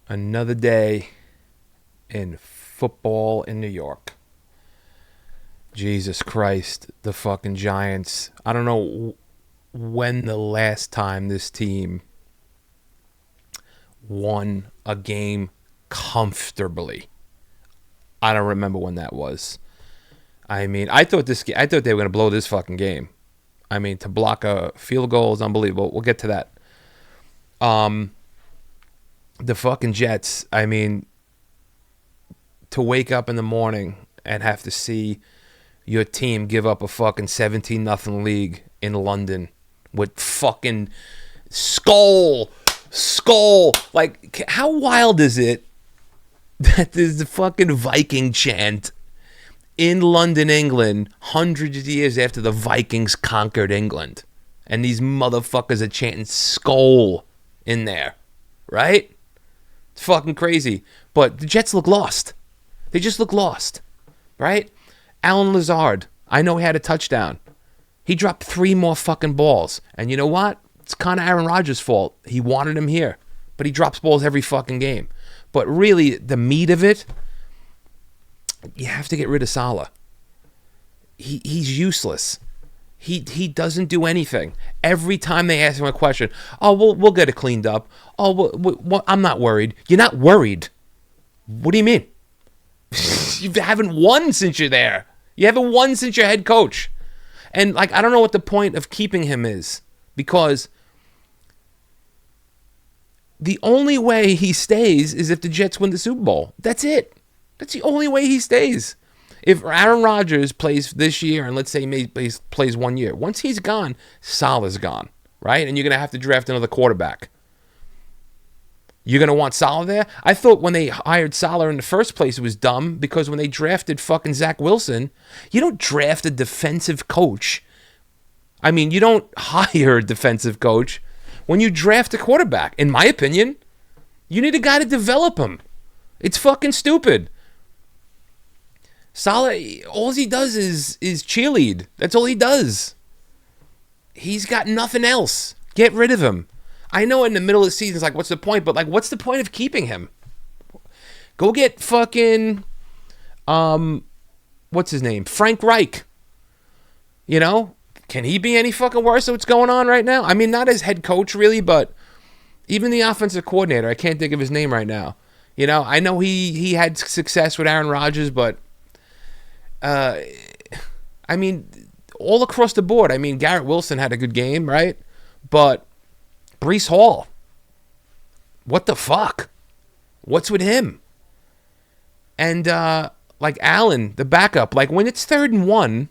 Another day in football in New York. Jesus Christ, the fucking Giants. I don't know when the last time this team won a game comfortably. I don't remember when that was. I mean, I thought they were going to blow this fucking game. I mean, to block a field goal is unbelievable. We'll get to that. The fucking Jets, I mean, to wake up in the morning and have to see your team give up a fucking 17-0 league in London with fucking skull. Like, how wild is it that there's the fucking Viking chant in London, England, hundreds of years after the Vikings conquered England? And these motherfuckers are chanting skull in there, right? It's fucking crazy. But the Jets look lost. They just look lost, right? Alan Lazard, I know he had a touchdown. He dropped 3 more fucking balls. And you know what? It's kind of Aaron Rodgers' fault. He wanted him here. But he drops balls every fucking game. But really, the meat of it, you have to get rid of Salah. He's useless. He doesn't do anything. Every time they ask him a question, oh, we'll get it cleaned up. Oh, I'm not worried. You're not worried. What do you mean? You haven't won since you're there. You haven't won since you're head coach. And, like, I don't know what the point of keeping him is. Because the only way he stays is if the Jets win the Super Bowl. That's it. That's the only way he stays. If Aaron Rodgers plays this year, and let's say he plays 1 year, once he's gone, Salah's gone, right? And you're going to have to draft another quarterback. You're going to want Salah there? I thought when they hired Salah in the first place, it was dumb, because when they drafted fucking Zach Wilson, you don't draft a defensive coach. I mean, you don't hire a defensive coach. When you draft a quarterback, in my opinion, you need a guy to develop him. It's fucking stupid. Salah, all he does is cheerlead. That's all he does. He's got nothing else. Get rid of him. I know in the middle of the season, it's like, what's the point? But, like, what's the point of keeping him? Go get fucking, what's his name? Frank Reich. You know? Can he be any fucking worse than what's going on right now? I mean, not as head coach, really, but even the offensive coordinator, I can't think of his name right now. You know, I know he had success with Aaron Rodgers, but, I mean, all across the board. I mean, Garrett Wilson had a good game, right? But Breece Hall, what the fuck? What's with him? And, like, Allen, the backup, like, when it's 3rd and 1,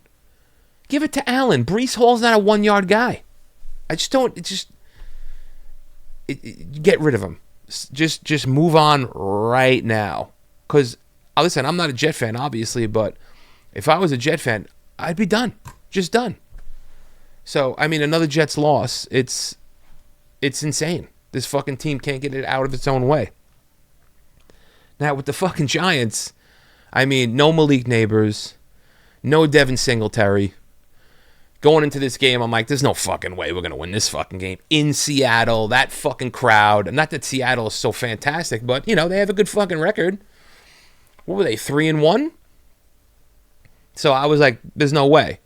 give it to Allen. Breece Hall's not a 1-yard guy. I just don't, get rid of him. Just move on right now. Because, listen, I'm not a Jet fan, obviously, but if I was a Jet fan, I'd be done. Just done. So, I mean, another Jets loss, it's insane. This fucking team can't get it out of its own way. Now, with the fucking Giants, I mean, no Malik Neighbors, no Devin Singletary. Going into this game, I'm like, there's no fucking way we're going to win this fucking game. In Seattle, that fucking crowd. Not that Seattle is so fantastic, but, you know, they have a good fucking record. What were they, 3-1? So I was like, there's no way.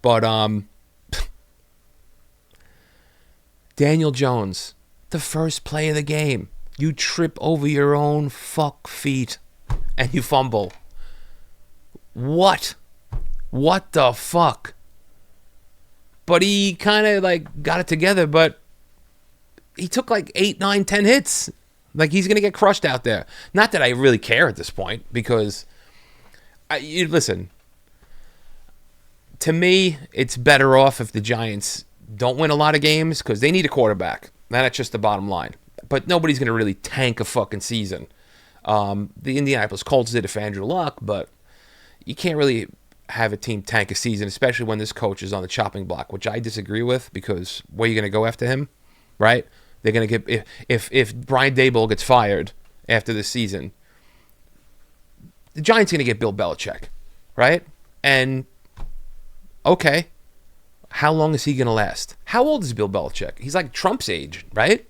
But, Daniel Jones, the first play of the game, you trip over your own fuck feet and you fumble. What? What the fuck? But he kind of, like, got it together, but he took, like, 8, 9, 10 hits. Like, he's going to get crushed out there. Not that I really care at this point, because, listen, to me, it's better off if the Giants don't win a lot of games, because they need a quarterback. That's just the bottom line. But nobody's going to really tank a fucking season. The Indianapolis Colts did it for Andrew Luck, but you can't really have a team tank a season, especially when this coach is on the chopping block, which I disagree with, because where are you going to go after him, right? They're going to get, if Brian Daboll gets fired after this season, the Giants are going to get Bill Belichick, right? And, okay, how long is he going to last? How old is Bill Belichick? He's like Trump's age, right?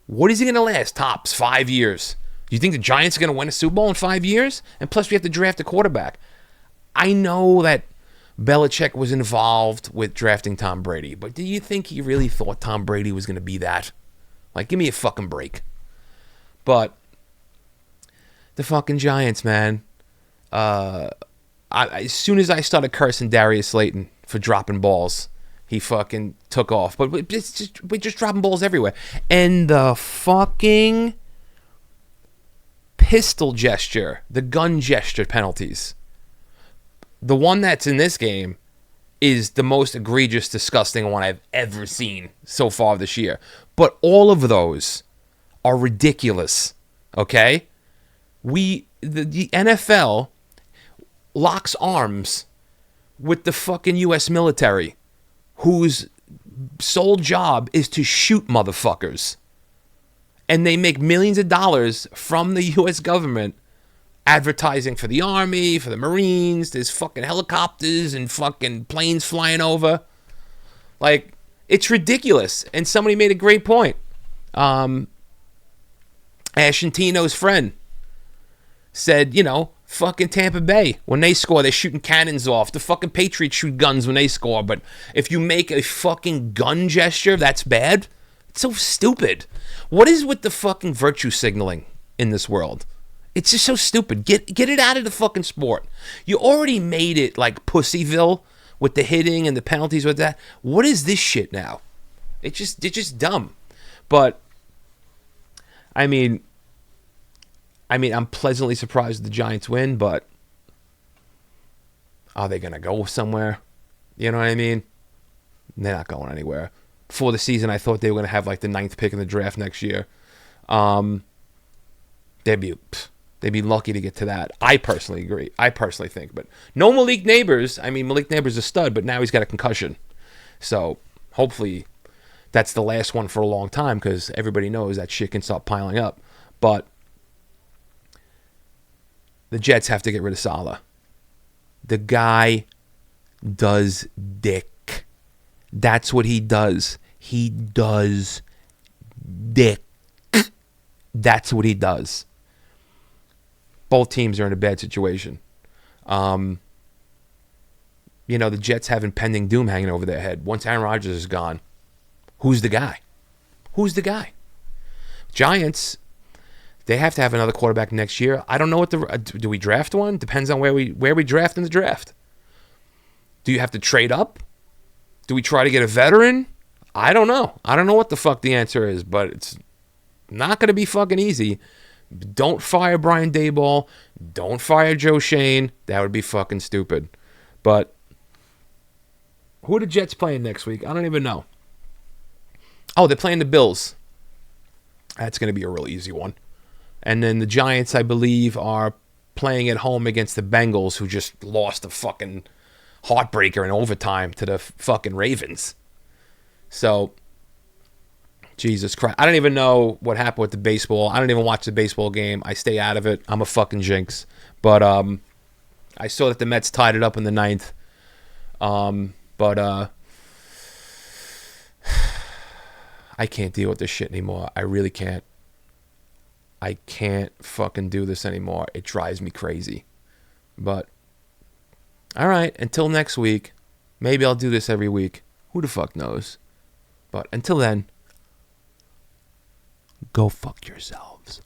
What is he going to last? Tops 5 years. Do you think the Giants are going to win a Super Bowl in 5 years? And plus, we have to draft a quarterback. I know that Belichick was involved with drafting Tom Brady, but do you think he really thought Tom Brady was going to be that? Like, give me a fucking break. But the fucking Giants, man. As soon as I started cursing Darius Slayton for dropping balls, he fucking took off. But we're just dropping balls everywhere. And the fucking pistol gesture, the gun gesture penalties. The one that's in this game is the most egregious, disgusting one I've ever seen so far this year. But all of those are ridiculous, okay? The NFL locks arms with the fucking U.S. military, whose sole job is to shoot motherfuckers. And they make millions of dollars from the U.S. government advertising for the Army, for the Marines. There's fucking helicopters and fucking planes flying over. Like, it's ridiculous. And somebody made a great point. Ashantino's friend said, fucking Tampa Bay, when they score, they're shooting cannons off. The fucking Patriots shoot guns when they score. But if you make a fucking gun gesture, that's bad. It's so stupid. What is with the fucking virtue signaling in this world? It's just so stupid. Get it out of the fucking sport. You already made it like Pussyville with the hitting and the penalties with that. What is this shit now? It's just dumb. But I mean, I'm pleasantly surprised the Giants win, but are they going to go somewhere? You know what I mean? They're not going anywhere. Before the season, I thought they were going to have like the 9th pick in the draft next year. They'd be lucky to get to that. I personally agree. I personally think. But no Malik Neighbors. I mean, Malik Neighbors is a stud, but now he's got a concussion. So hopefully that's the last one for a long time, because everybody knows that shit can start piling up. But the Jets have to get rid of Saleh. The guy does dick. That's what he does. He does dick. That's what he does. Both teams are in a bad situation. The Jets have impending doom hanging over their head. Once Aaron Rodgers is gone, who's the guy? Who's the guy? Giants, they have to have another quarterback next year. I don't know do we draft one? Depends on where we draft in the draft. Do you have to trade up? Do we try to get a veteran? I don't know. I don't know what the fuck the answer is, but it's not going to be fucking easy. Don't fire Brian Daboll. Don't fire Joe Shane. That would be fucking stupid. But who are the Jets playing next week? I don't even know. Oh, they're playing the Bills. That's going to be a real easy one. And then the Giants, I believe, are playing at home against the Bengals, who just lost a fucking heartbreaker in overtime to the fucking Ravens. So, Jesus Christ. I don't even know what happened with the baseball. I don't even watch the baseball game. I stay out of it. I'm a fucking jinx. But I saw that the Mets tied it up in the 9th. But I can't deal with this shit anymore. I really can't. I can't fucking do this anymore. It drives me crazy. But, all right, until next week. Maybe I'll do this every week. Who the fuck knows? But until then, go fuck yourselves.